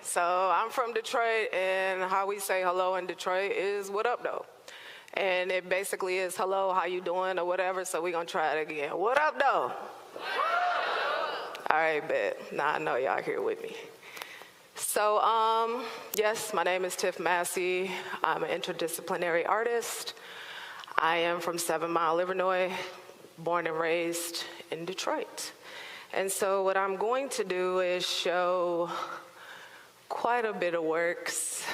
So I'm from Detroit, and how we say hello in Detroit is "Whatupdoe," and it basically is hello, how you doing, or whatever. So we're gonna try it again. Whatupdoe? All right, bet. Now I know y'all here with me. So yes, my name is Tiff Massey. I'm an interdisciplinary artist. I am from 7 Mile Livernois, born and raised in Detroit. And so what I'm going to do is show quite a bit of works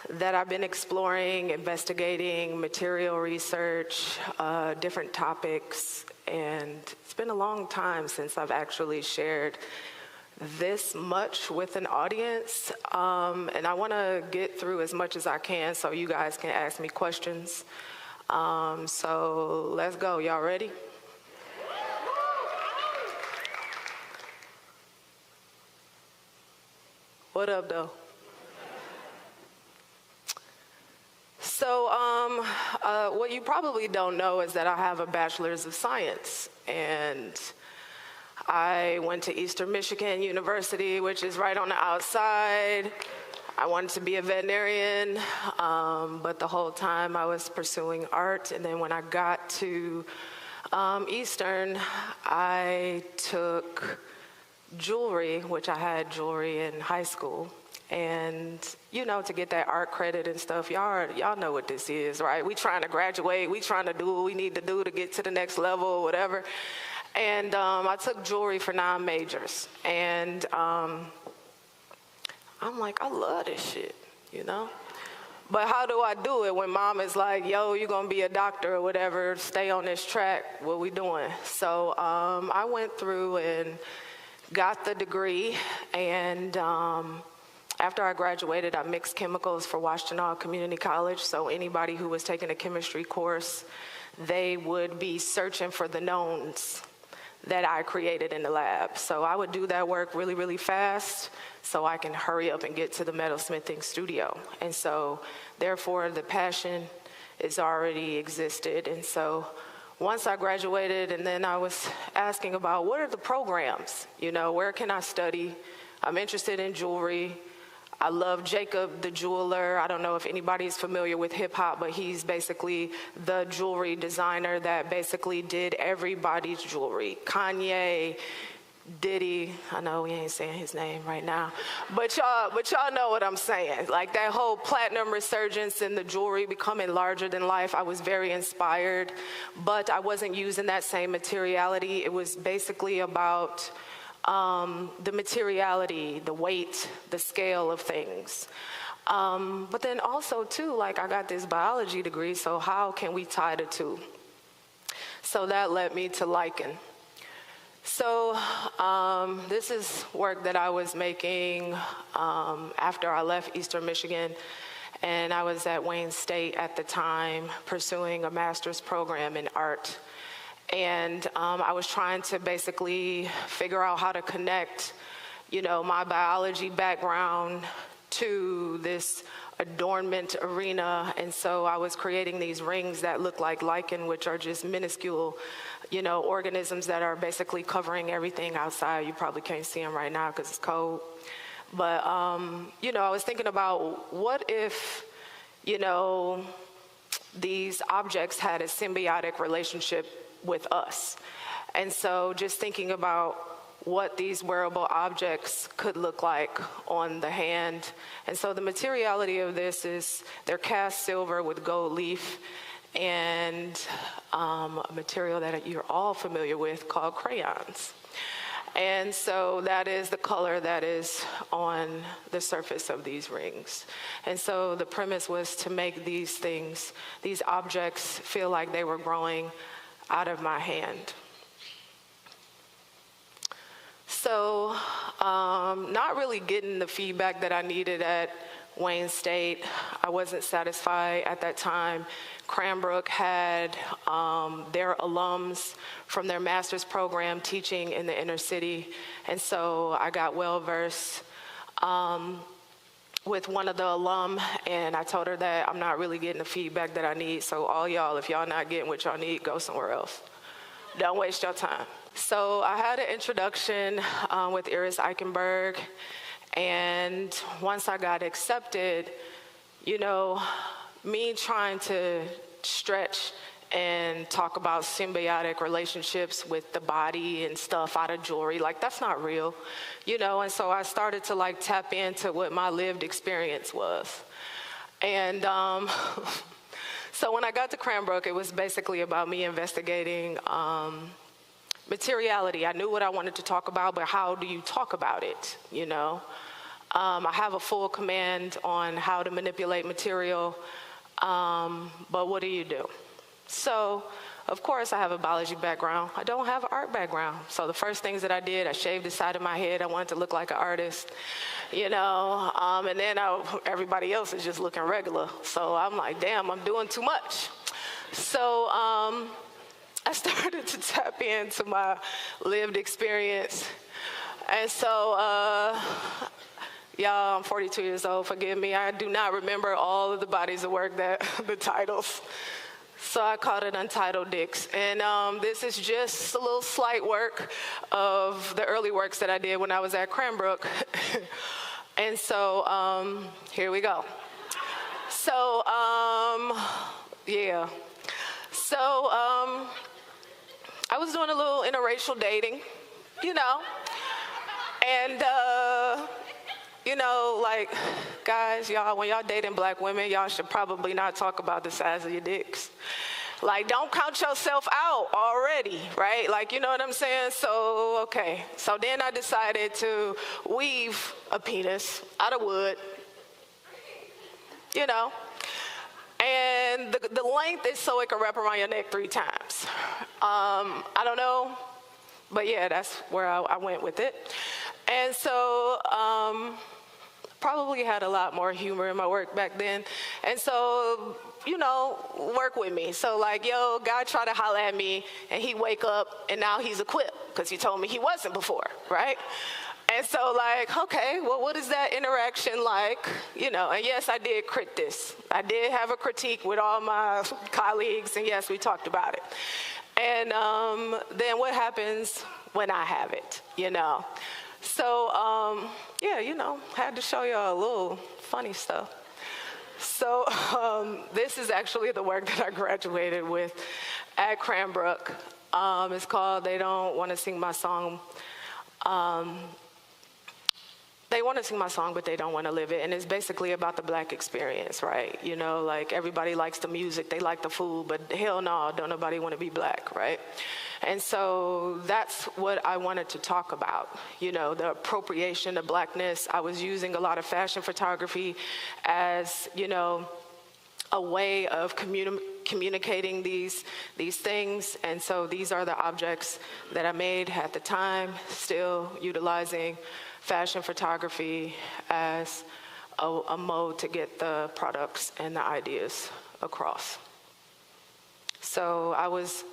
that I've been exploring, investigating, material research, different topics, and it's been a long time since I've actually shared this much with an audience, and I want to get through as much as I can so you guys can ask me questions. So let's go. Y'all ready? What up, though? So what you probably don't know is that I have a bachelor's of science, and I went to Eastern Michigan University, which is right on the outside. I wanted to be a veterinarian, but the whole time I was pursuing art. And then when I got to Eastern, I took jewelry, which I had jewelry in high school. And, you know, to get that art credit and stuff, y'all know what this is, right? We trying to graduate, we trying to do what we need to do to get to the next level or whatever. And I took jewelry for 9 majors. And I'm like, I love this shit, you know? But how do I do it when mom is like, yo, you're gonna be a doctor or whatever, stay on this track, what we doing? So I went through and got the degree, and after I graduated, I mixed chemicals for Whatupdoe Community College, so anybody who was taking a chemistry course, they would be searching for the knowns that I created in the lab. So I would do that work really, really fast so I can hurry up and get to the metalsmithing studio. And so therefore the passion is already existed. And so once I graduated, and then I was asking about what are the programs, you know, where can I study? I'm interested in jewelry. I love Jacob the jeweler. I don't know if anybody is familiar with hip hop, but he's basically the jewelry designer that basically did everybody's jewelry. Kanye, Diddy, I know we ain't saying his name right now, but y'all know what I'm saying. Like that whole platinum resurgence in the jewelry becoming larger than life, I was very inspired, but I wasn't using that same materiality. It was basically about the materiality, the weight, the scale of things. But then also too, like I got this biology degree, so how can we tie the two? So that led me to lichen. So this is work that I was making after I left Eastern Michigan, and I was at Wayne State at the time pursuing a master's program in art. And I was trying to basically figure out how to connect, you know, my biology background to this adornment arena. And so I was creating these rings that look like lichen, which are just minuscule, you know, organisms that are basically covering everything outside. You probably can't see them right now because it's cold. But, you know, I was thinking about what if, you know, these objects had a symbiotic relationship with us. And so just thinking about what these wearable objects could look like on the hand. And so the materiality of this is they're cast silver with gold leaf and a material that you're all familiar with called crayons. And so that is the color that is on the surface of these rings. And so the premise was to make these things, these objects, feel like they were growing out of my hand. So not really getting the feedback that I needed at Wayne State. I wasn't satisfied at that time. Cranbrook had their alums from their master's program teaching in the inner city. And so I got well-versed with one of the alum, and I told her that I'm not really getting the feedback that I need. So all y'all, if y'all not getting what y'all need, go somewhere else. Don't waste your time. So I had an introduction with Iris Eichenberg, and once I got accepted, you know, me trying to stretch and talk about symbiotic relationships with the body and stuff out of jewelry, like that's not real, you know, and so I started to like tap into what my lived experience was. And so when I got to Cranbrook, it was basically about me investigating materiality. I knew what I wanted to talk about, but how do you talk about it, you know? I have a full command on how to manipulate material, but what do you do? So, of course, I have a biology background. I don't have an art background. So the first things that I did, I shaved the side of my head. I wanted to look like an artist, you know, and then everybody else is just looking regular. So I'm like, damn, I'm doing too much. So I started to tap into my lived experience. And so, y'all, I'm 42 years old, forgive me. I do not remember all of the bodies of work the titles. So I called it Untitled Dicks. And this is just a little slight work of the early works that I did when I was at Cranbrook. And so here we go. So, yeah. So I was doing a little interracial dating, you know. And, you know, like, guys, y'all, when y'all dating black women, y'all should probably not talk about the size of your dicks. Like, don't count yourself out already, right? Like, you know what I'm saying? So, okay. So then I decided to weave a penis out of wood, you know. And the length is so it can wrap around your neck 3 times. I don't know, but yeah, that's where I went with it. And so, probably had a lot more humor in my work back then. And so, you know, work with me. So like, yo, guy tried to holler at me and he wake up and now he's equipped because he told me he wasn't before, right? And so like, okay, well, what is that interaction like? You know, and yes, I did crit this. I did have a critique with all my colleagues, and yes, we talked about it. And then what happens when I have it, you know? So, yeah, you know, had to show y'all a little funny stuff. So this is actually the work that I graduated with at Cranbrook. It's called They Don't Want to Sing My Song. They want to sing my song, but they don't want to live it. And it's basically about the black experience, right? You know, like everybody likes the music, they like the food, but hell no, don't nobody want to be black, right? And so that's what I wanted to talk about, you know, the appropriation of blackness. I was using a lot of fashion photography as, you know, a way of communicating these things. And so these are the objects that I made at the time, still utilizing fashion photography as a mode to get the products and the ideas across. So I was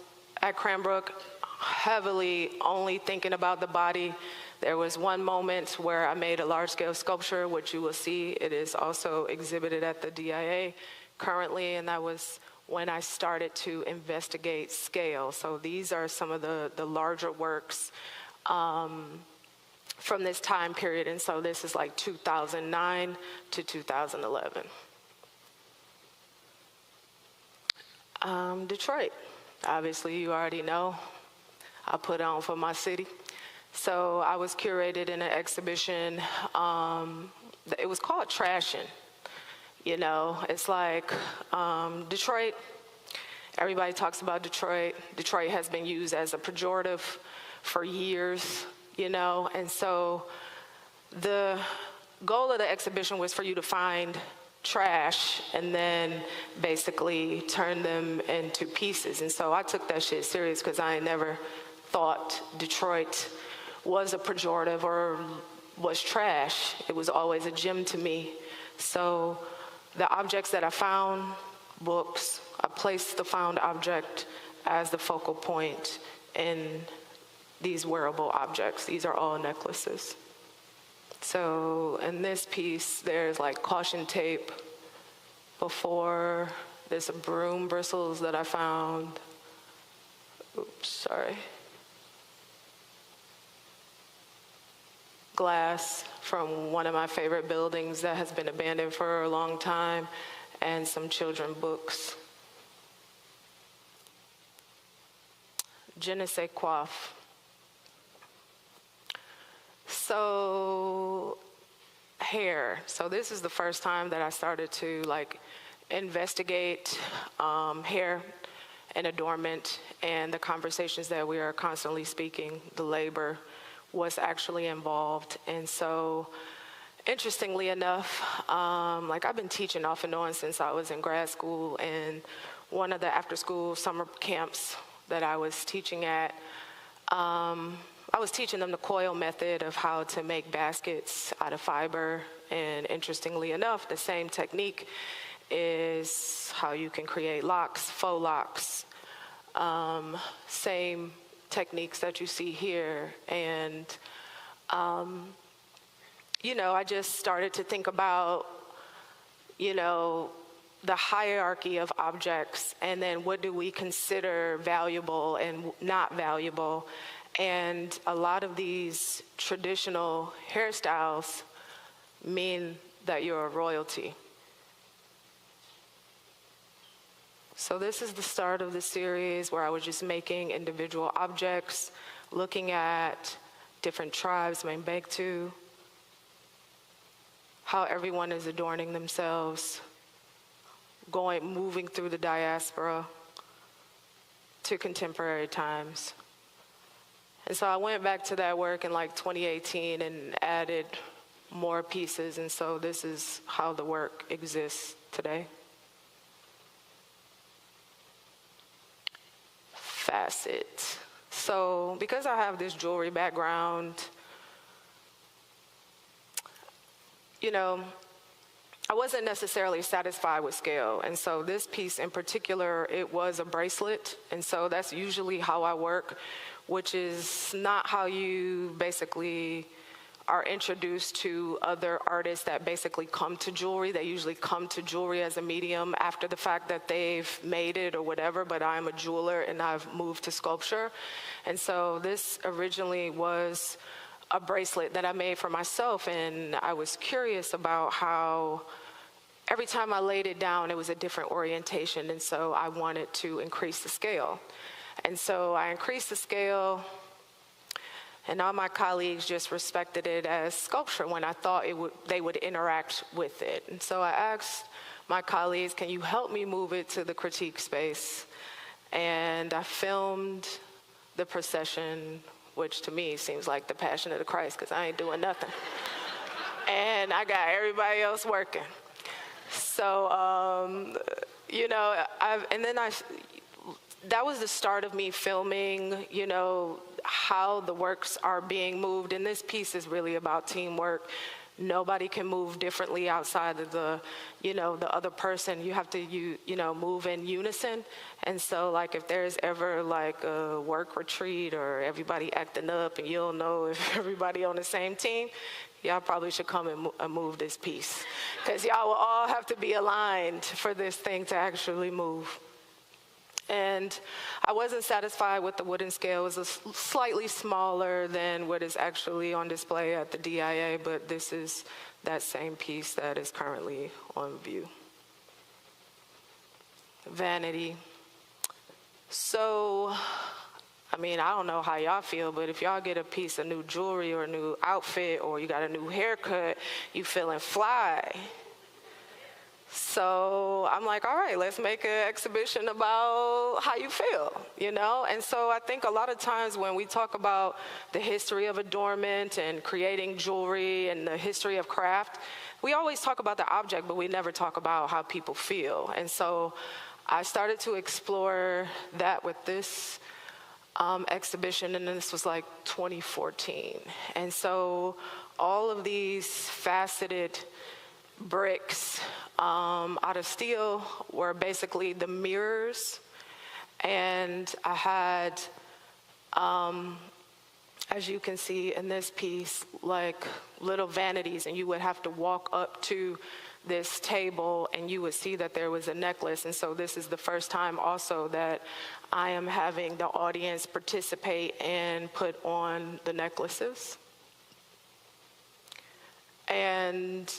at Cranbrook heavily only thinking about the body. There was one moment where I made a large-scale sculpture, which you will see. It is also exhibited at the DIA currently, and that was when I started to investigate scale. So these are some of the larger works from this time period, and so this is like 2009 to 2011. Detroit, obviously you already know, I put on for my city. So I was curated in an exhibition, it was called Trashin'. You know, it's like Detroit, everybody talks about Detroit. Detroit has been used as a pejorative for years, you know, and so the goal of the exhibition was for you to find trash and then basically turn them into pieces. And so I took that shit serious because I never thought Detroit was a pejorative or was trash. It was always a gem to me. So the objects that I found, books, I placed the found object as the focal point in these wearable objects. These are all necklaces. So in this piece, there's like caution tape before. There's some broom bristles that I found. Oops, sorry. glass from one of my favorite buildings that has been abandoned for a long time, and some children books. Je ne sais quoi. So, hair. So this is the first time that I started to investigate hair and adornment, and the conversations that we are constantly speaking, the labor was actually involved. And so, interestingly enough, I've been teaching off and on since I was in grad school, and one of the after-school summer camps that I was teaching at, I was teaching them the coil method of how to make baskets out of fiber. And interestingly enough, the same technique is how you can create locks, faux locks, same techniques that you see here. And, I just started to think about, the hierarchy of objects, and then what do we consider valuable and not valuable. And a lot of these traditional hairstyles mean that you're a royalty. So this is the start of the series where I was just making individual objects, looking at different tribes, Membektu, how everyone is adorning themselves, moving through the diaspora to contemporary times. And so I went back to that work in 2018 and added more pieces, and so this is how the work exists today. Facet. So because I have this jewelry background, I wasn't necessarily satisfied with scale. And so this piece in particular, it was a bracelet. And so that's usually how I work, which is not how you basically are introduced to other artists that basically come to jewelry. They usually come to jewelry as a medium after the fact that they've made it or whatever, but I'm a jeweler and I've moved to sculpture. And so this originally was a bracelet that I made for myself, and I was curious about how every time I laid it down, it was a different orientation, and so I wanted to increase the scale. And so I increased the scale, and all my colleagues just respected it as sculpture when I thought they would interact with it. And so I asked my colleagues, can you help me move it to the critique space? And I filmed the procession, which to me seems like the Passion of the Christ, because I ain't doing nothing. And I got everybody else working. So, that was the start of me filming, how the works are being moved. And this piece is really about teamwork. Nobody can move differently outside of the other person. You have to, move in unison. And so, if there's ever a work retreat or everybody acting up and you don't know if everybody on the same team, y'all probably should come and move this piece, because y'all will all have to be aligned for this thing to actually move. And I wasn't satisfied with the wooden scale. It was slightly smaller than what is actually on display at the DIA, but this is that same piece that is currently on view. Vanity. So, I don't know how y'all feel, but if y'all get a piece of new jewelry or a new outfit or you got a new haircut, you feeling fly. So I'm like, all right, let's make an exhibition about how you feel, And so I think a lot of times when we talk about the history of adornment and creating jewelry and the history of craft, we always talk about the object, but we never talk about how people feel. And so I started to explore that with this exhibition, and this was 2014. And so all of these faceted bricks out of steel were basically the mirrors, and I had, as you can see in this piece, little vanities, and you would have to walk up to this table and you would see that there was a necklace. And so this is the first time also that I am having the audience participate and put on the necklaces. And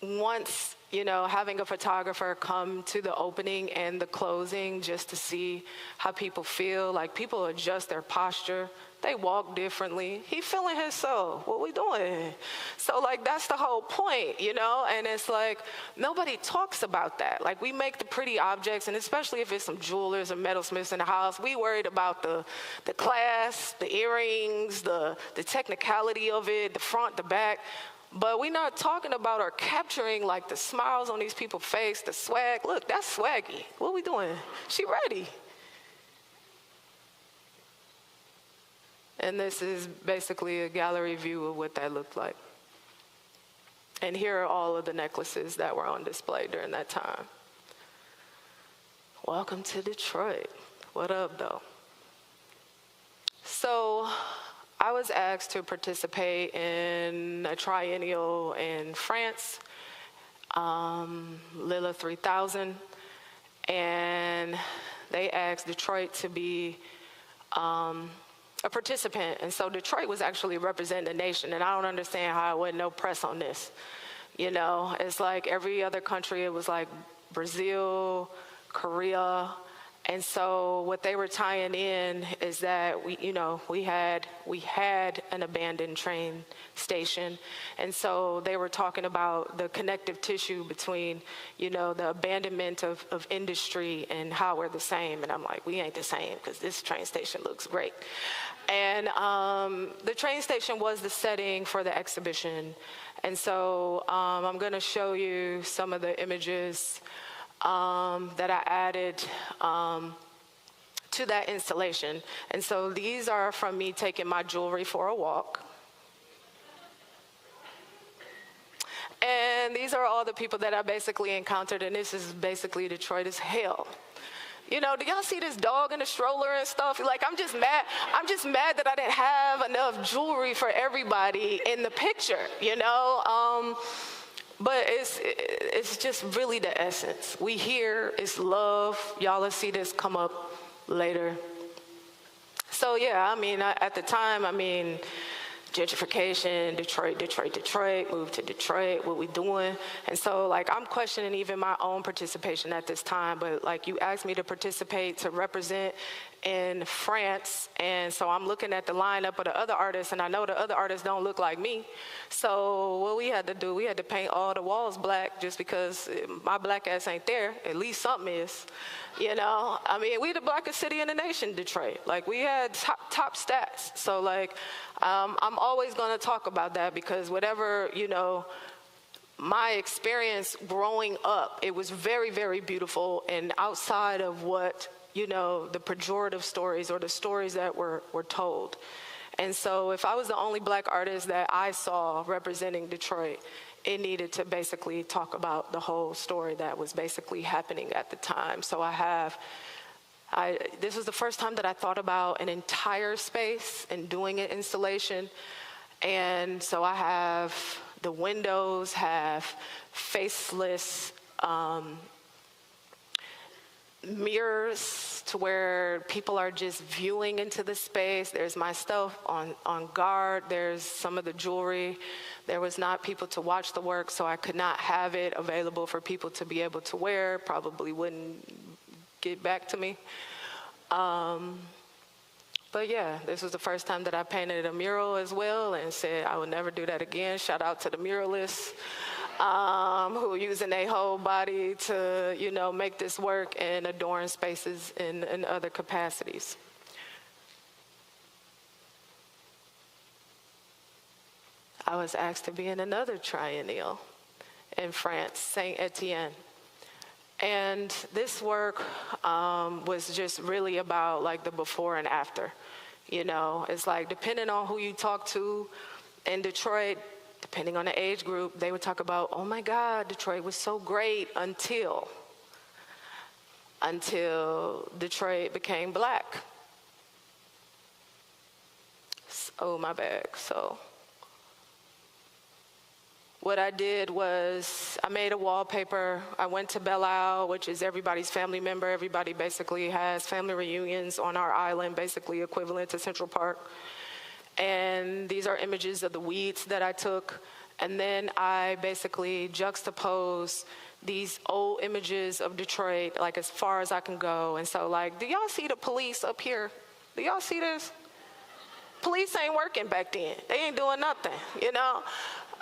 once, you know, having a photographer come to the opening and the closing just to see how people feel, like people adjust their posture, they walk differently. He feeling his soul. What we doing? So like that's the whole point, you know? And it's like nobody talks about that. Like we make the pretty objects, and especially if it's some jewelers or metalsmiths in the house, we worried about the clasp, the earrings, the technicality of it, the front, the back. But we're not talking about or capturing like the smiles on these people's face, the swag. Look, that's swaggy. What we doing? She ready. And this is basically a gallery view of what that looked like. And here are all of the necklaces that were on display during that time. Welcome to Detroit. What up, though? So I was asked to participate in a triennial in France, Lila 3000, and they asked Detroit to be a participant. And so Detroit was actually representing the nation, and I don't understand how it wasn't no press on this. You know, it's like every other country, it was like Brazil, Korea. And so what they were tying in is that we had an abandoned train station. And so they were talking about the connective tissue between, you know, the abandonment of industry and how we're the same. And I'm like, we ain't the same because this train station looks great. And the train station was the setting for the exhibition. And so I'm going to show you some of the images that I added to that installation. And so these are from me taking my jewelry for a walk. And these are all the people that I basically encountered, and this is basically Detroit as hell. You know, do y'all see this dog in the stroller and stuff? Like, I'm just mad that I didn't have enough jewelry for everybody in the picture, you know? But it's just really the essence. We here, it's love. Y'all will see this come up later. So yeah, I mean, at the time, I mean, gentrification, Detroit, moved to Detroit, what we doing? And so like, I'm questioning even my own participation at this time, but like you asked me to participate, to represent in France, and so I'm looking at the lineup of the other artists, and I know the other artists don't look like me. So what we had to do, we had to paint all the walls black just because my black ass ain't there. At least something is, you know? I mean, we the blackest city in the nation, Detroit. Like, we had top stats. So like, I'm always gonna talk about that because whatever, you know, my experience growing up, it was very, very beautiful, and outside of what, you know, the pejorative stories or the stories that were told. And so if I was the only black artist that I saw representing Detroit, it needed to basically talk about the whole story that was basically happening at the time. So this was the first time that I thought about an entire space and doing an installation. And so I have the windows have faceless mirrors to where people are just viewing into the space. There's my stuff on guard. There's some of the jewelry. There was not people to watch the work, so I could not have it available for people to be able to wear. Probably wouldn't get back to me. But yeah, this was the first time that I painted a mural as well, and said I would never do that again. Shout out to the muralists who are using their whole body to, you know, make this work and adorn spaces in other capacities. I was asked to be in another triennial in France, Saint Etienne. And this work was just really about like the before and after. You know, it's like depending on who you talk to in Detroit, depending on the age group, they would talk about, oh my God, Detroit was so great until Detroit became black. Oh, my bad. So what I did was I made a wallpaper. I went to Belle Isle, which is everybody's family member. Everybody basically has family reunions on our island, basically equivalent to Central Park. and these are images of the weeds that I took. And then I basically juxtapose these old images of Detroit, like as far as I can go. And so like, do y'all see the police up here? Do y'all see this? Police ain't working back then. They ain't doing nothing, you know?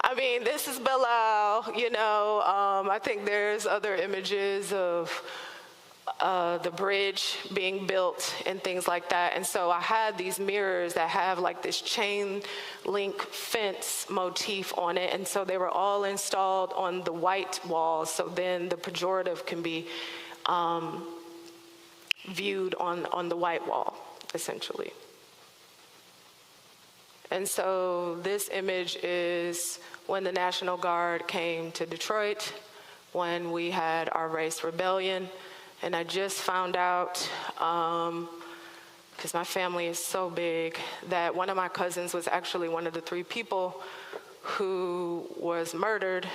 I mean, this is Bilal, you know. I think there's other images of the bridge being built and things like that. And so I had these mirrors that have like this chain link fence motif on it. And so they were all installed on the white walls. So then the pejorative can be viewed on the white wall, essentially. And so this image is when the National Guard came to Detroit, when we had our race rebellion. And I just found out, because my family is so big, that one of my cousins was actually one of the 3 people who was murdered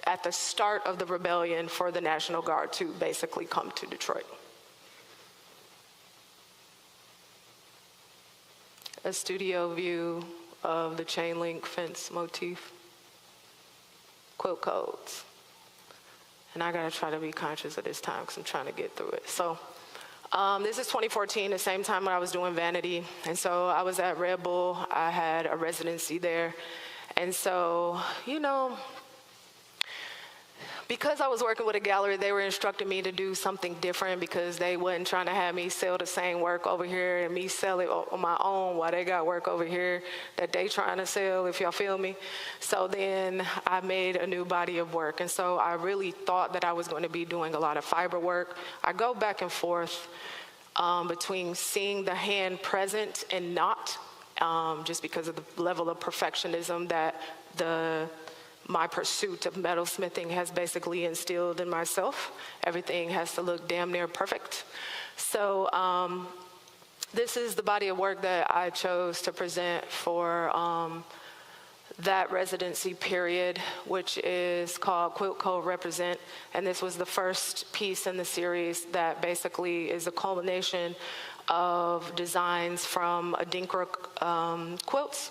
at the start of the rebellion for the National Guard to basically come to Detroit. A studio view of the chain link fence motif. Quilt codes. And I gotta try to be conscious of this time because I'm trying to get through it. So this is 2014, the same time when I was doing Vanity. And so I was at Red Bull. I had a residency there. And so, you know, because I was working with a gallery, they were instructing me to do something different because they wasn't trying to have me sell the same work over here and me sell it on my own while they got work over here that they trying to sell, if y'all feel me. So then I made a new body of work. And so I really thought that I was going to be doing a lot of fiber work. I go back and forth between seeing the hand present and not, just because of the level of perfectionism that my pursuit of metalsmithing has basically instilled in myself. Everything has to look damn near perfect. So this is the body of work that I chose to present for that residency period, which is called Quilt Code Represent. And this was the first piece in the series that basically is a culmination of designs from Adinkra quilts,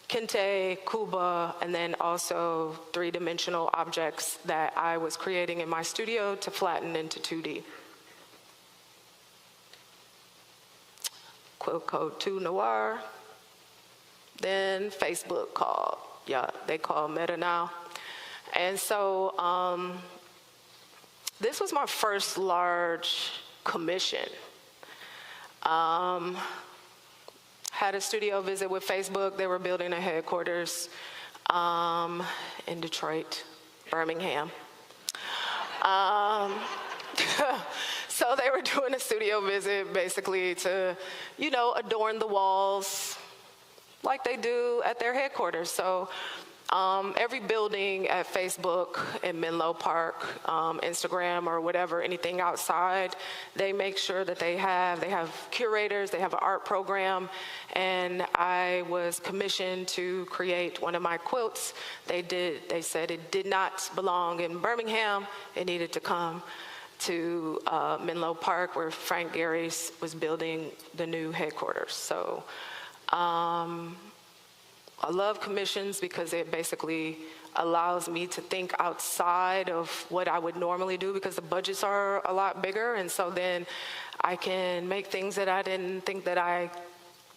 Kente, Kuba, and then also 3-dimensional objects that I was creating in my studio to flatten into 2D. Quilt Code 2 Noir. Then Facebook called, they call Meta now. And so this was my first large commission. Had a studio visit with Facebook. They were building a headquarters in Detroit, Birmingham. So they were doing a studio visit basically to, you know, adorn the walls like they do at their headquarters. So every building at Facebook in Menlo Park, Instagram or whatever, anything outside, they make sure that they have curators, they have an art program, and I was commissioned to create one of my quilts. They said it did not belong in Birmingham, it needed to come to Menlo Park where Frank Gehry's was building the new headquarters. So I love commissions because it basically allows me to think outside of what I would normally do because the budgets are a lot bigger, and so then I can make things that I didn't think that I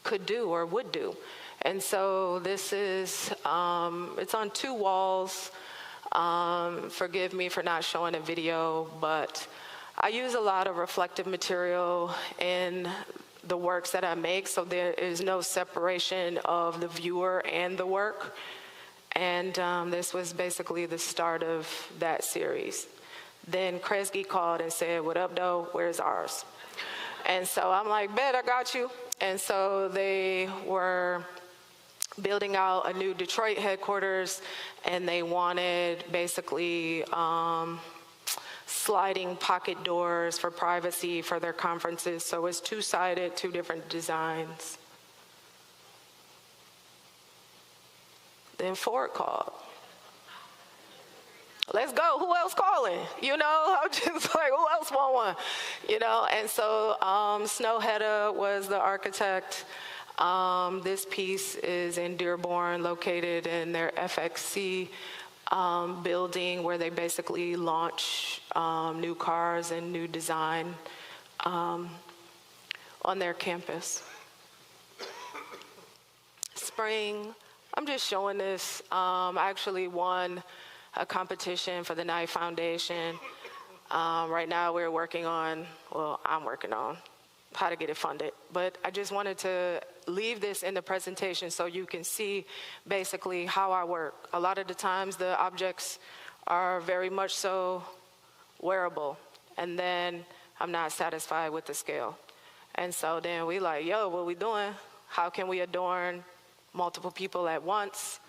could do or would do. And so this is, it's on 2 walls. Forgive me for not showing a video, but I use a lot of reflective material in the works that I make, so there is no separation of the viewer and the work. And this was basically the start of that series. Then Kresge called and said, "Whatupdoe, where's ours?" And so I'm like, "Bet, I got you." And so they were building out a new Detroit headquarters, and they wanted basically sliding pocket doors for privacy for their conferences. So it's 2-sided, 2 different designs. Then Ford called. let's go. Who else calling? You know, I'm just like, who else want one? You know, and so Snow Hedda was the architect. This piece is in Dearborn, located in their FXC building, where they basically launch new cars and new design on their campus. Spring, I'm just showing this. I actually won a competition for the Knight Foundation. Right now we're working on, well, I'm working on how to get it funded. But I just wanted to leave this in the presentation so you can see basically how I work. A lot of the times the objects are very much so wearable, and then I'm not satisfied with the scale. And so then we like, yo, what we doing? How can we adorn multiple people at once?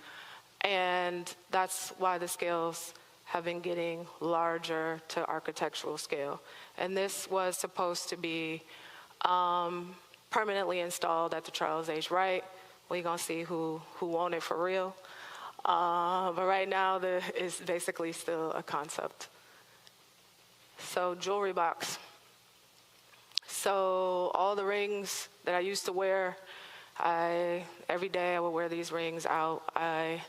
And that's why the scales have been getting larger to architectural scale. And this was supposed to be permanently installed at the Charles H. Wright. We're gonna see who want it for real. But right now, it's basically still a concept. So jewelry box. So all the rings that I used to wear, every day I would wear these rings out. I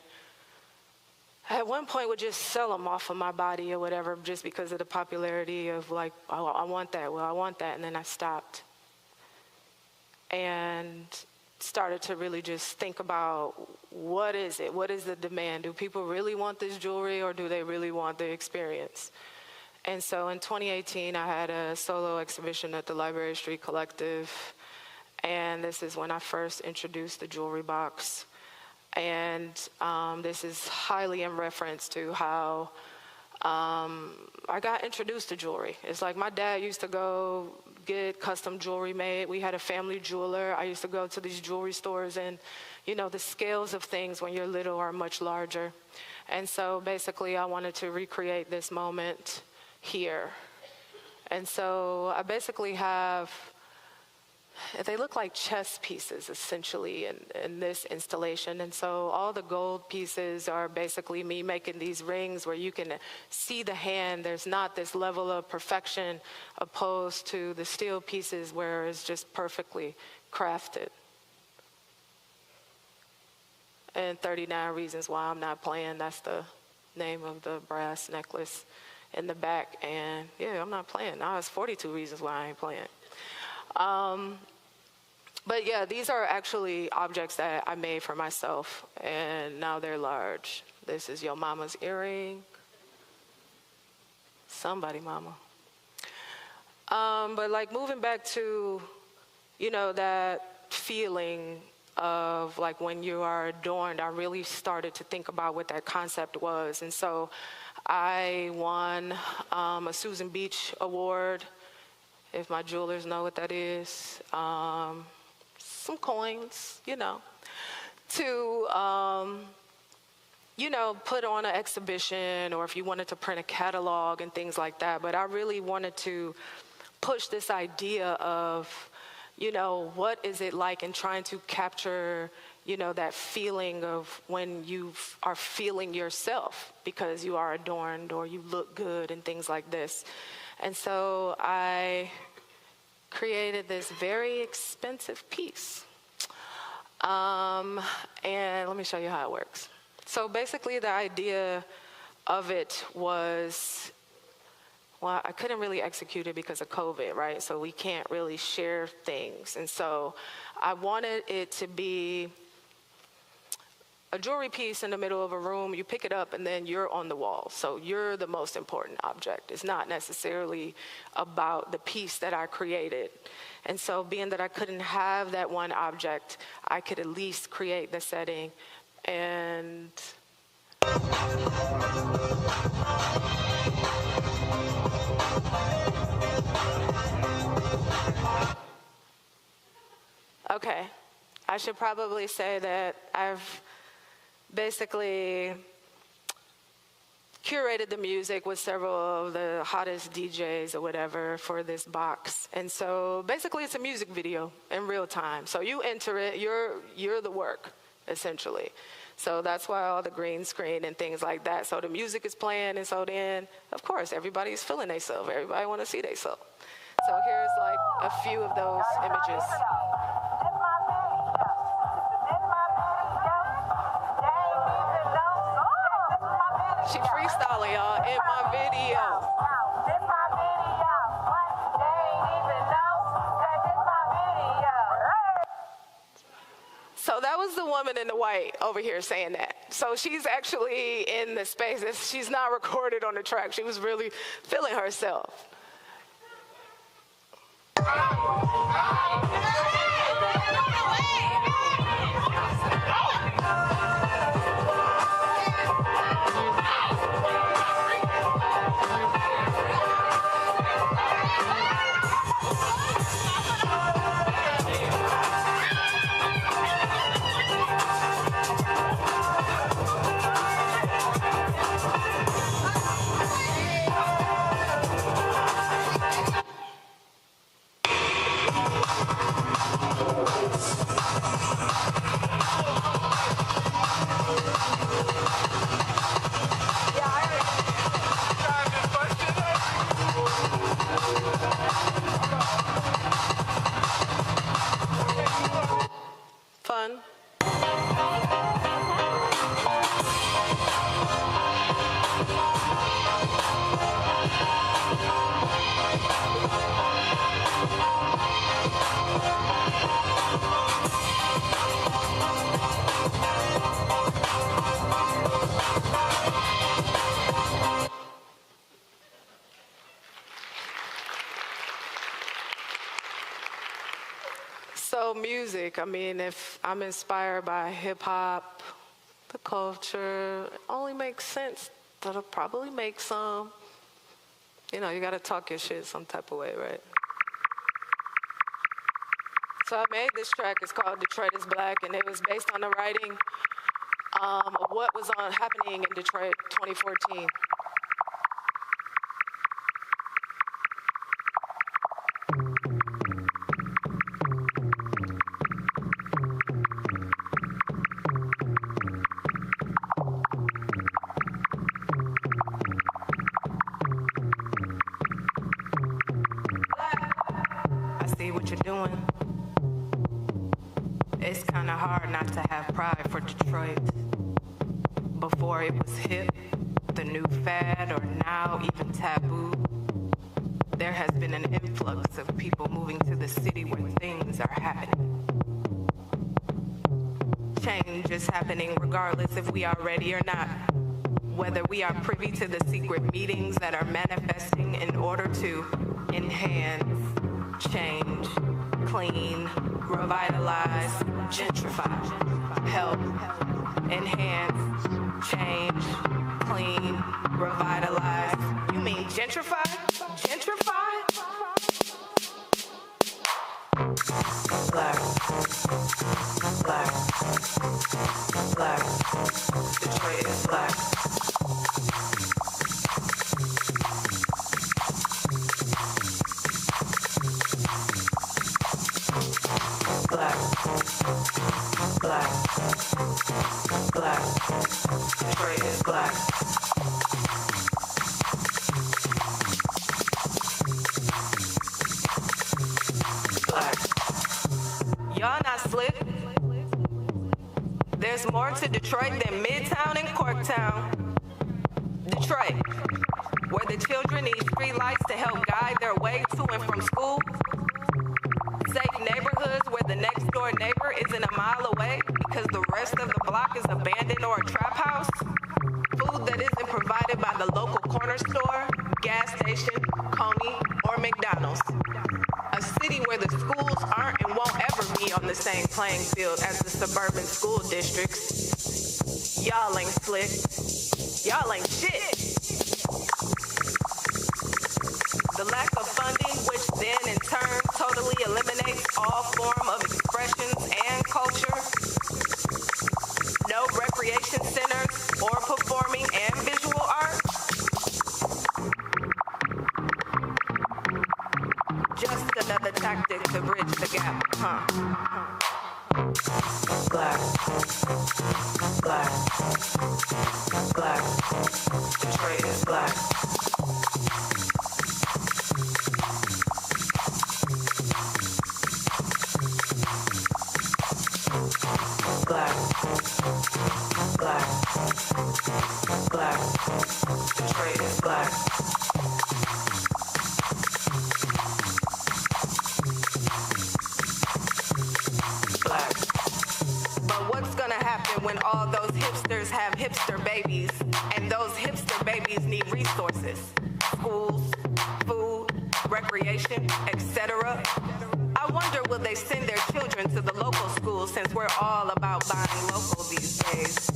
at one point would just sell them off of my body or whatever, just because of the popularity of like, oh, I want that, well, I want that, and then I stopped. And started to really just think about, what is it? What is the demand? Do people really want this jewelry, or do they really want the experience? And so in 2018, I had a solo exhibition at the Library Street Collective, and this is when I first introduced the jewelry box. And this is highly in reference to how I got introduced to jewelry. It's like my dad used to go get custom jewelry made. We had a family jeweler. I used to go to these jewelry stores, and you know, the scales of things when you're little are much larger. And so basically I wanted to recreate this moment here. And so I basically have, they look like chess pieces essentially in this installation. And so all the gold pieces are basically me making these rings where you can see the hand. There's not this level of perfection opposed to the steel pieces where it's just perfectly crafted. And 39 Reasons Why I'm Not Playing, that's the name of the brass necklace in the back. And yeah, I'm not playing. Now it's 42 Reasons Why I ain't playing. But yeah, these are actually objects that I made for myself, and now they're large. This is your mama's earring. Somebody mama. But like moving back to, you know, that feeling of like when you are adorned, I really started to think about what that concept was. And so I won a Susan Beach Award, if my jewelers know what that is. Some coins, you know, to, you know, put on an exhibition, or if you wanted to print a catalog and things like that. But I really wanted to push this idea of, you know, what is it like in trying to capture, you know, that feeling of when you are feeling yourself because you are adorned or you look good and things like this. And so I created this very expensive piece. And let me show you how it works. So basically the idea of it was, well, I couldn't really execute it because of COVID, right? So we can't really share things. And so I wanted it to be a jewelry piece in the middle of a room. You pick it up and then you're on the wall. So you're the most important object. It's not necessarily about the piece that I created. And so being that I couldn't have that one object, I could at least create the setting. And okay, I should probably say that I've basically curated the music with several of the hottest DJs or whatever for this box. And so basically it's a music video in real time. So you enter it, you're the work, essentially. So that's why all the green screen and things like that. So the music is playing, and so then, of course, everybody's feeling themselves. Everybody want to see themselves. So here's like a few of those images. She freestyling, y'all, in my video. So that was the woman in the white over here saying that. So she's actually in the space. She's not recorded on the track. She was really feeling herself. Fun. So music, I mean, if I'm inspired by hip hop, the culture, it only makes sense that I'll probably make some. You know, you gotta talk your shit some type of way, right? So I made this track, it's called Detroit is Black, and it was based on the writing of what was happening in Detroit 2014. What you're doing. It's kind of hard not to have pride for Detroit. Before it was hip, the new fad, or now even taboo, there has been an influx of people moving to the city where things are happening. Change is happening regardless if we are ready or not. Whether we are privy to the secret meetings that are manifesting in order to enhance, change, clean, revitalize, gentrify, help, enhance, change, clean, revitalize. You mean gentrify? Gentrify? Black, black, black, Detroit is black. Black, black, black, Detroit is black. Black. Y'all not slick. There's more to Detroit than Midtown and Corktown. Detroit, where the children need street lights to help guide their way to and from school. Safe neighborhoods where the next door neighbor isn't a mile away because the rest of the block is abandoned or a trap house. Food that isn't provided by the local corner store, gas station, Coney, or McDonald's. A city where the schools aren't and won't ever be on the same playing field as the suburban school districts. Y'all ain't slick. Y'all ain't shit. The lack of funding, which then in turn totally eliminates all form of expressions and culture. No recreation centers or performing and visual art. Just another tactic to bridge the gap, huh? Black, black, Black. Detroit is black. Black. Black. Black. Detroit is black. Black. But what's gonna happen when all those hipsters have hipster babies, and those hipster babies need resources? Schools, food, recreation, etc. I wonder, will they send their children to the local schools, since we're all about buying local these days?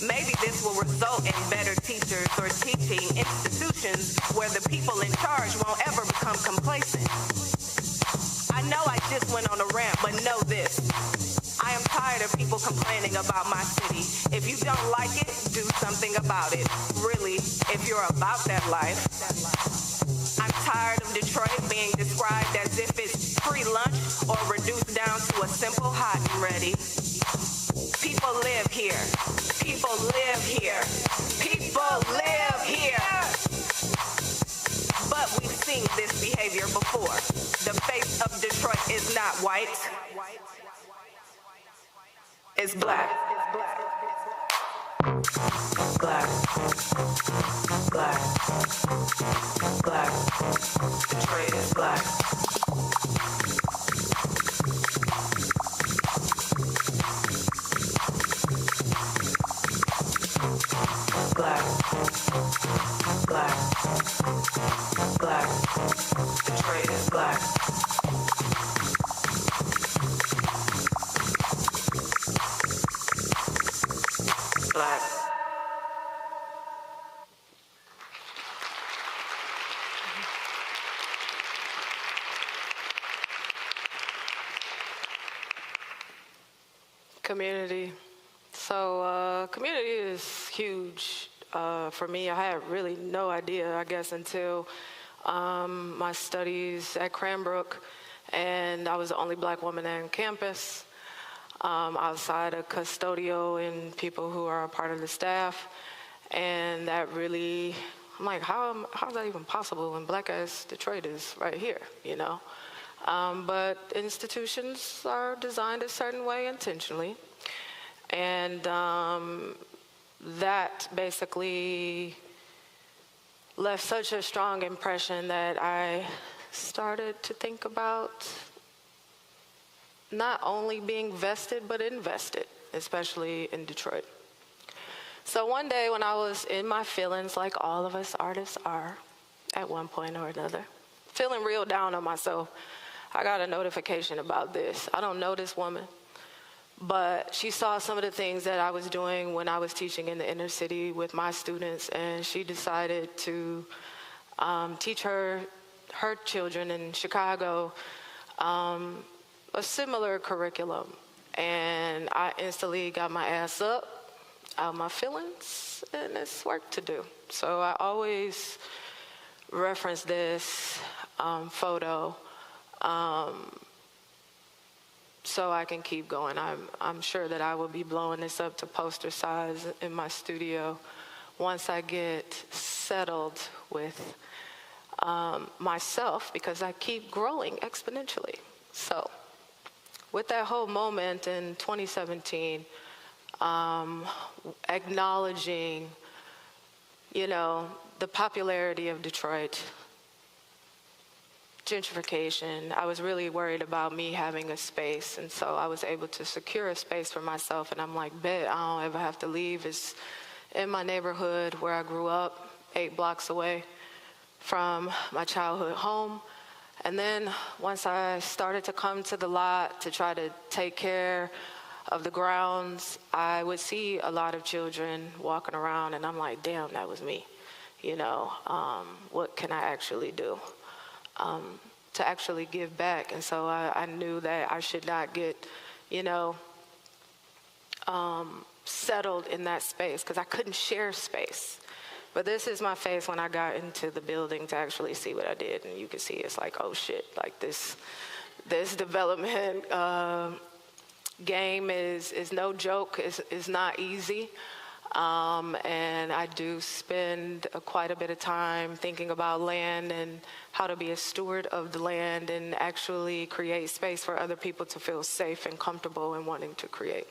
Maybe this will result in better teachers or teaching institutions where the people in charge won't ever become complacent. I know I just went on a rant, but know this. I am tired of people complaining about my city. If you don't like it, do something about it. Really, if you're about that life. I'm tired of Detroit being described as if it's free lunch or reduced down to a simple hot and ready. People live here. People live here. People live here. But we've seen this behavior before. The face of Detroit is not white. It's black. Black. Black. Black. Detroit is black. Black. Black. Black. Detroit is black. Black. Community. So community is huge for me. I had really no idea, I guess, until my studies at Cranbrook, and I was the only black woman on campus, outside of custodial and people who are a part of the staff. And that really, I'm like, how is that even possible when black ass Detroit is right here, you know? But institutions are designed a certain way intentionally. And that basically left such a strong impression that I started to think about not only being vested, but invested, especially in Detroit. So one day when I was in my feelings, like all of us artists are at one point or another, feeling real down on myself, I got a notification about this. I don't know this woman, but she saw some of the things that I was doing when I was teaching in the inner city with my students, and she decided to teach her children in Chicago a similar curriculum. And I instantly got my ass up out of my feelings, and it's work to do. So I always reference this photo so I can keep going. I'm sure that I will be blowing this up to poster size in my studio once I get settled with myself, because I keep growing exponentially. So with that whole moment in 2017, acknowledging, you know, the popularity of Detroit, gentrification, I was really worried about me having a space. And so I was able to secure a space for myself. And I'm like, bet I don't ever have to leave. It's in my neighborhood where I grew up, 8 blocks away from my childhood home. And then once I started to come to the lot to try to take care of the grounds, I would see a lot of children walking around, and I'm like, damn, that was me. You know, what can I actually do to actually give back? And so I knew that I should not get, you know, settled in that space, because I couldn't share space. But this is my face when I got into the building to actually see what I did. And you can see it's like, oh shit, like this development game is no joke, is not easy. And I do spend quite a bit of time thinking about land and how to be a steward of the land and actually create space for other people to feel safe and comfortable in wanting to create.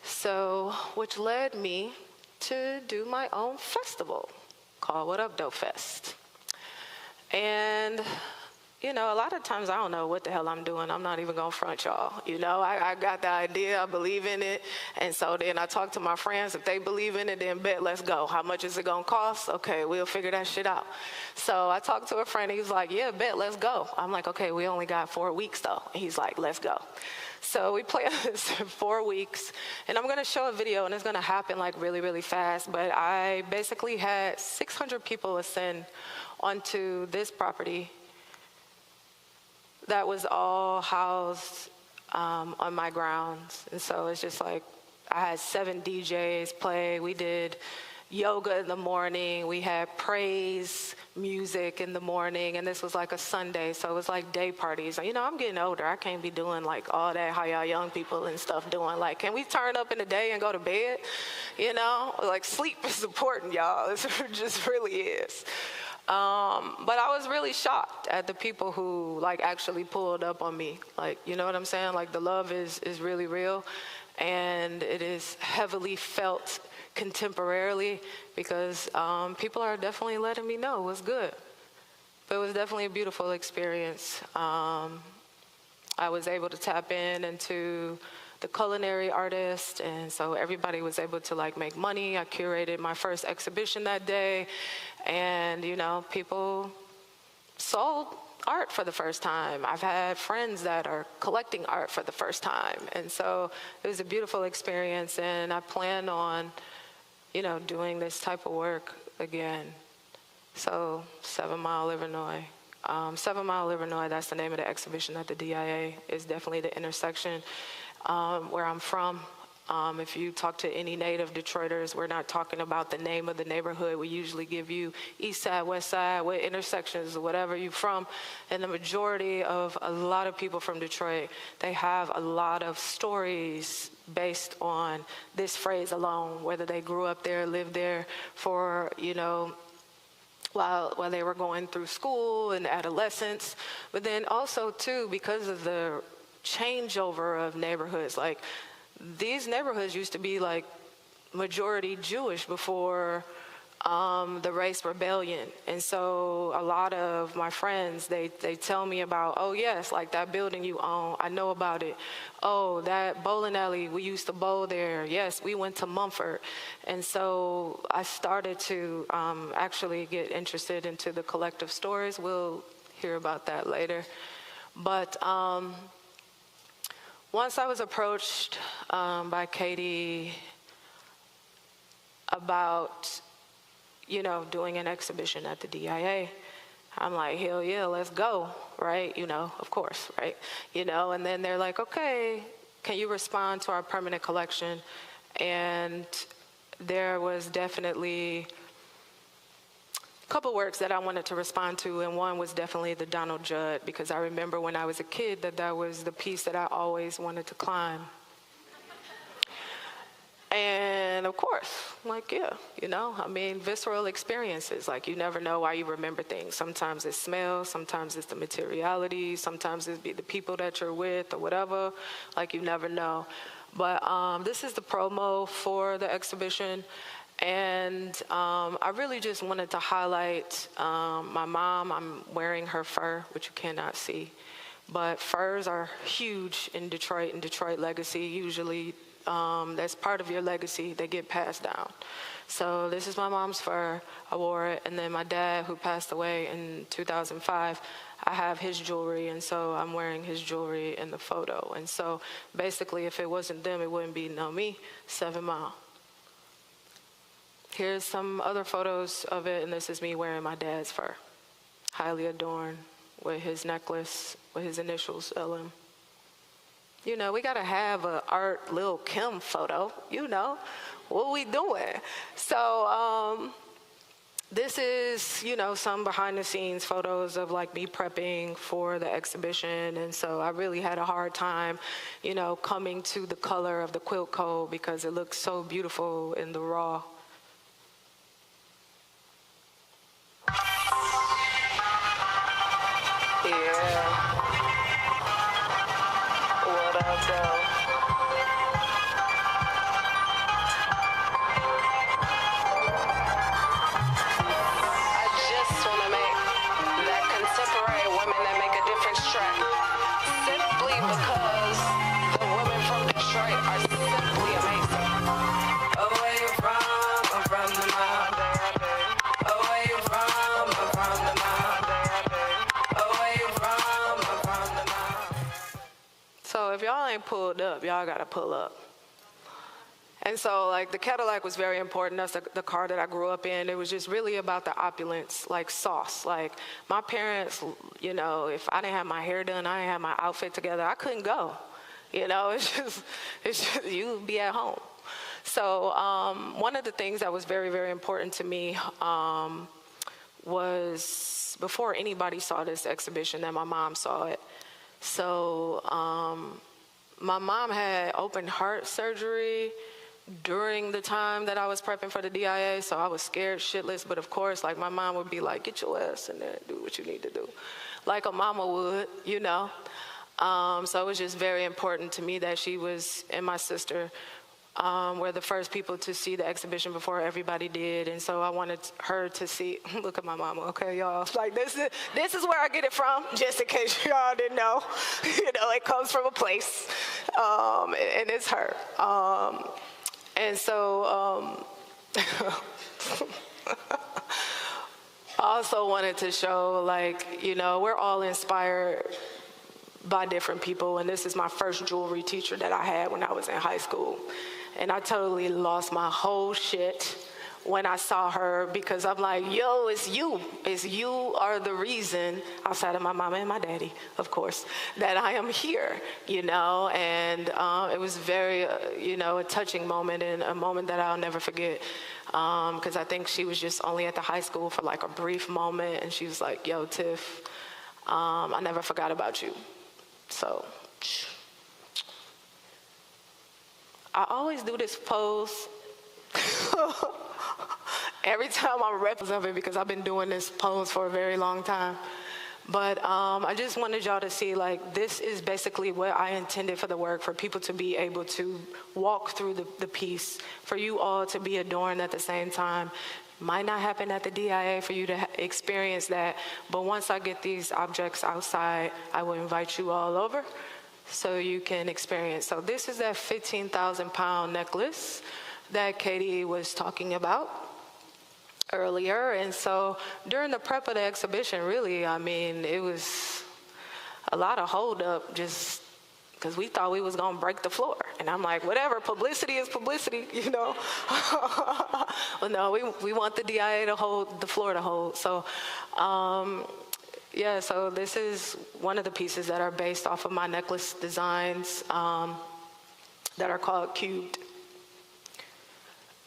So, which led me to do my own festival called Whatupdoe Fest. And you know, a lot of times I don't know what the hell I'm doing. I'm not even gonna front y'all. You know, I got the idea, I believe in it. And so then I talk to my friends. If they believe in it, then bet, let's go. How much is it gonna cost? Okay, we'll figure that shit out. So I talked to a friend, he was like, yeah, bet, let's go. I'm like, okay, we only got 4 weeks though. And he's like, let's go. So we planned this for 4 weeks, and I'm gonna show a video, and it's gonna happen like really, really fast. But I basically had 600 people ascend onto this property that was all housed on my grounds. And so it's just like, I had 7 DJs play. We did yoga in the morning. We had praise music in the morning. And this was like a Sunday, so it was like day parties. You know, I'm getting older. I can't be doing like all that how y'all young people and stuff doing. Like, can we turn up in the day and go to bed? You know, like sleep is important, y'all. It just really is. But I was really shocked at the people who like actually pulled up on me. Like, you know what I'm saying? Like the love is really real, and it is heavily felt contemporarily because people are definitely letting me know what's good. But it was definitely a beautiful experience. I was able to tap into the culinary artist, and so everybody was able to like make money. I curated my first exhibition that day, and you know, people sold art for the first time. I've had friends that are collecting art for the first time, and so it was a beautiful experience, and I plan on, you know, doing this type of work again. So 7 Mile Livernois. 7 Mile Livernois, that's the name of the exhibition at the DIA. Is definitely the intersection where I'm from. If you talk to any native Detroiters, we're not talking about the name of the neighborhood. We usually give you east side, west side, what intersections, whatever you're from. And the majority of a lot of people from Detroit, they have a lot of stories based on this phrase alone, whether they grew up there, lived there for, you know, while they were going through school and adolescence. But then also too, because of the changeover of neighborhoods, like these neighborhoods used to be like majority Jewish before the race rebellion. And so a lot of my friends, they tell me about, oh yes, like that building you own, I know about it. Oh, that bowling alley, we used to bowl there. Yes, we went to Mumford. And so I started to actually get interested into the collective stories. We'll hear about that later. But once I was approached by Katie about, you know, doing an exhibition at the DIA, I'm like, hell yeah, let's go, right? You know, of course, right? You know, and then they're like, okay, can you respond to our permanent collection? And there was definitely a couple works that I wanted to respond to, and one was definitely the Donald Judd, because I remember when I was a kid that was the piece that I always wanted to climb. And of course, like, yeah, you know, I mean, visceral experiences, like you never know why you remember things. Sometimes it's smell, sometimes it's the materiality, sometimes it's the people that you're with or whatever, like you never know. But this is the promo for the exhibition. And I really just wanted to highlight my mom. I'm wearing her fur, which you cannot see. But furs are huge in Detroit and Detroit legacy. Usually that's part of your legacy. They get passed down. So this is my mom's fur. I wore it. And then my dad, who passed away in 2005, I have his jewelry. And so I'm wearing his jewelry in the photo. And so basically, if it wasn't them, it wouldn't be no me, 7 Mile. Here's some other photos of it, and this is me wearing my dad's fur. Highly adorned with his necklace, with his initials, LM. You know, we gotta have a art Lil' Kim photo, you know, what we doing? So this is, you know, some behind the scenes photos of like me prepping for the exhibition. And so I really had a hard time, you know, coming to the color of the quilt code because it looks so beautiful in the raw. Yeah. Whatupdoe. Contemporary women that make a difference track simply because the women from Detroit are simply amazing. Oh, where you from? I'm from the mountain. Oh, where you from? I'm from the mountain. Oh, where you from? I'm from the mountain. So if y'all ain't pulled up, y'all gotta pull up. And so, like, the Cadillac was very important. That's the car that I grew up in. It was just really about the opulence, like sauce. Like, my parents, you know, if I didn't have my hair done, I didn't have my outfit together, I couldn't go. You know, it's just you be at home. So one of the things that was very, very important to me was before anybody saw this exhibition, that my mom saw it. So my mom had open heart surgery during the time that I was prepping for the DIA, so I was scared shitless, but of course, like, my mom would be like, get your ass in there and do what you need to do, like a mama would, you know. So it was just very important to me that she was, and my sister, were the first people to see the exhibition before everybody did, and so I wanted her to see, look at my mama, okay, y'all, like, this is where I get it from, just in case y'all didn't know. You know, it comes from a place, and it's her. And so I also wanted to show, like, you know, we're all inspired by different people. And this is my first jewelry teacher that I had when I was in high school. And I totally lost my whole shit when I saw her, because I'm like, yo, it's you. You are the reason, outside of my mama and my daddy, of course, that I am here, you know. And it was very, you know, a touching moment, and a moment that I'll never forget, because I think she was just only at the high school for like a brief moment, and she was like, yo, Tiff, I never forgot about you. So I always do this pose every time I'm representing, because I've been doing this pose for a very long time. But I just wanted y'all to see, like, this is basically what I intended for the work, for people to be able to walk through the piece, for you all to be adorned at the same time. Might not happen at the DIA for you to experience that, but once I get these objects outside, I will invite you all over so you can experience. So this is that 15,000-pound necklace that Katie was talking about earlier. And so during the prep of the exhibition, really, I mean, it was a lot of hold up, just because we thought we was going to break the floor. And I'm like, whatever, publicity is publicity, you know. Well, no, we want the DIA to hold, the floor to hold. So yeah, so this is one of the pieces that are based off of my necklace designs that are called Cubed.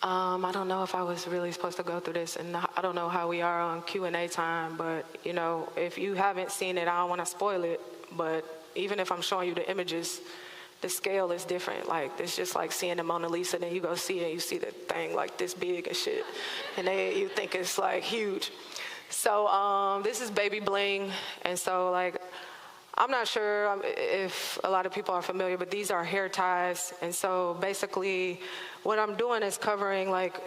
I don't know if I was really supposed to go through this, and I don't know how we are on Q&A time, but, you know, if you haven't seen it, I don't want to spoil it, but even if I'm showing you the images, the scale is different. Like, it's just like seeing the Mona Lisa, then you go see it, you see the thing like this big and shit, and then you think it's like huge. So this is baby bling, and so, like, I'm not sure if a lot of people are familiar, but these are hair ties. And so basically what I'm doing is covering like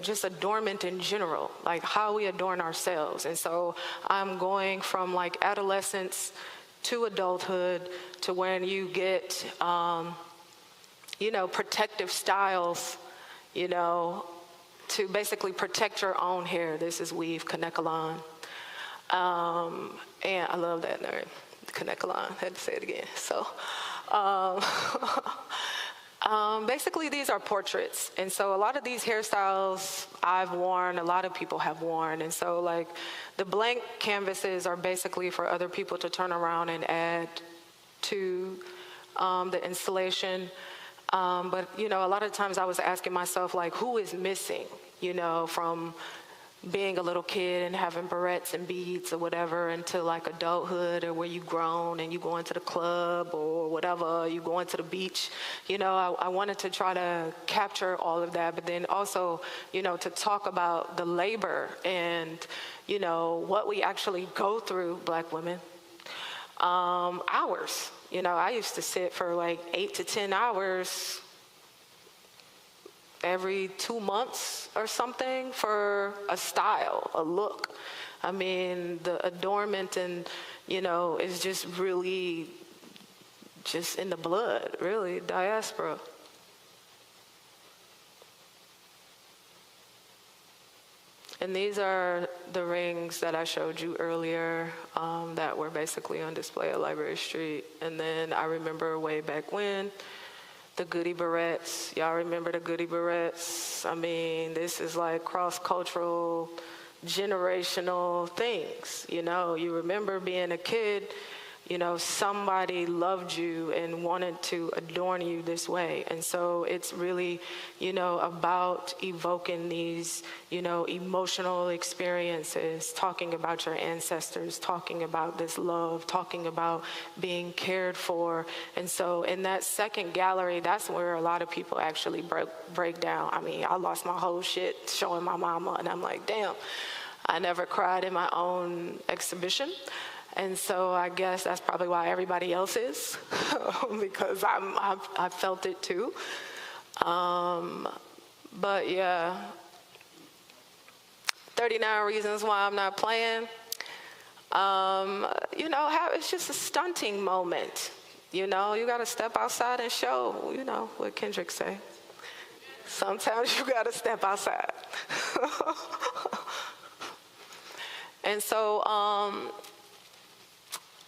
just adornment in general, like how we adorn ourselves. And so I'm going from like adolescence to adulthood to when you get, you know, protective styles, you know, to basically protect your own hair. This is weave, Kanekalon. And I love that name. Kanekalon, had to say it again. So basically these are portraits. And so a lot of these hairstyles I've worn, a lot of people have worn. And so like the blank canvases are basically for other people to turn around and add to the installation. But, you know, a lot of times I was asking myself, like, who is missing, you know, from being a little kid and having barrettes and beads or whatever into like adulthood, or where you grown and you going to the club or whatever, you going to the beach. You know, I wanted to try to capture all of that, but then also, you know, to talk about the labor and, you know, what we actually go through, Black women. Hours. You know, I used to sit for like 8 to 10 hours every 2 months or something for a style, a look. I mean, the adornment and, you know, is just really just in the blood, really, diaspora. And these are the rings that I showed you earlier that were basically on display at Library Street. And then I remember way back when, the goodie barrettes. Y'all remember the goodie barrettes? I mean, this is like cross-cultural, generational things. You know, you remember being a kid, you know, somebody loved you and wanted to adorn you this way. And so it's really, you know, about evoking these, you know, emotional experiences, talking about your ancestors, talking about this love, talking about being cared for. And so in that second gallery, that's where a lot of people actually break down. I mean, I lost my whole shit showing my mama, and I'm like, damn, I never cried in my own exhibition. And so I guess that's probably why everybody else is, because I felt it too. But yeah, 39 reasons why I'm not playing. You know, it's just a stunting moment. You know, you got to step outside and show, you know, what Kendrick say. Sometimes you got to step outside. And so,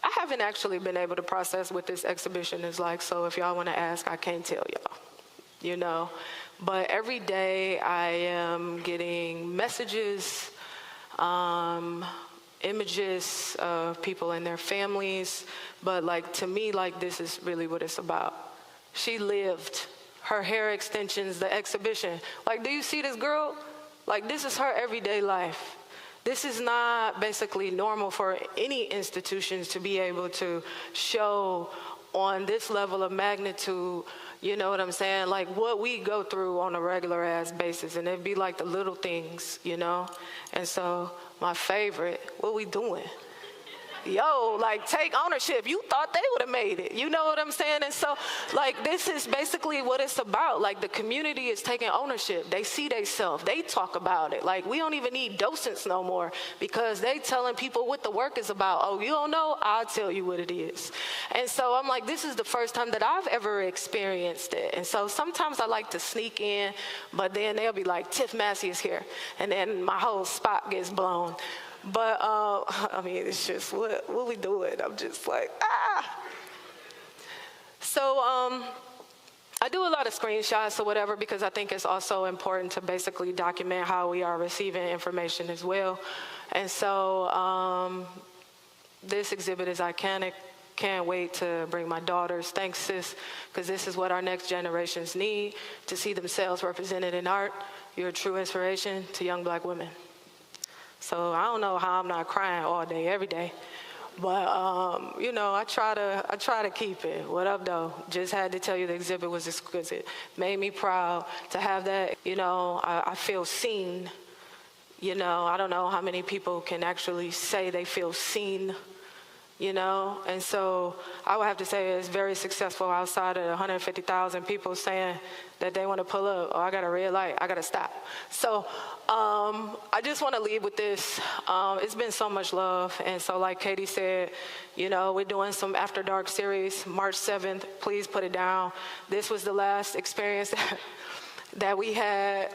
I haven't actually been able to process what this exhibition is like, so if y'all want to ask, I can't tell y'all, you know. But every day I am getting messages, images of people and their families, but like to me, like this is really what it's about. She lived, her hair extensions, the exhibition. Like, do you see this girl? Like, this is her everyday life. This is not basically normal for any institutions to be able to show on this level of magnitude, you know what I'm saying? Like what we go through on a regular ass basis, and it'd be like the little things, you know? And so my favorite, what we doing? Yo, like take ownership. You thought they would have made it. You know what I'm saying? And so like this is basically what it's about. Like the community is taking ownership. They see themselves. They talk about it. Like we don't even need docents no more because they telling people what the work is about. Oh, you don't know? I'll tell you what it is. And so I'm like, this is the first time that I've ever experienced it. And so sometimes I like to sneak in, but then they'll be like, Tiff Massey is here. And then my whole spot gets blown. But, I mean, it's just, what we doing? I'm just like, ah. So, I do a lot of screenshots or whatever because I think it's also important to basically document how we are receiving information as well. And so, this exhibit is iconic. Can't wait to bring my daughters. Thanks, sis, because this is what our next generations need, to see themselves represented in art. You're a true inspiration to young Black women. So I don't know how I'm not crying all day, every day, but you know, I try to keep it. Whatupdoe? Just had to tell you the exhibit was exquisite. Made me proud to have that. You know, I feel seen. You know, I don't know how many people can actually say they feel seen. You know, and so I would have to say it's very successful outside of 150,000 people saying that they want to pull up. Oh, I got a red light, I got to stop. So I just want to leave with this. It's been so much love. And so like Katie said, you know, we're doing some After Dark series, March 7th. Please put it down. This was the last experience that we had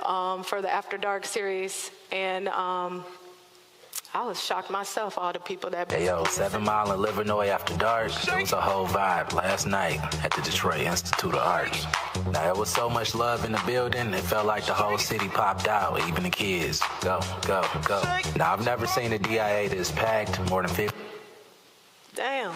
for the After Dark series. And I was shocked myself, all the people that... Hey, yo, 7 Mile and Livernois After Dark. It was a whole vibe last night at the Detroit Institute of Arts. Now, there was so much love in the building, it felt like the whole city popped out, even the kids. Go, go, go. Now, I've never seen a DIA this packed, more than 50. Damn.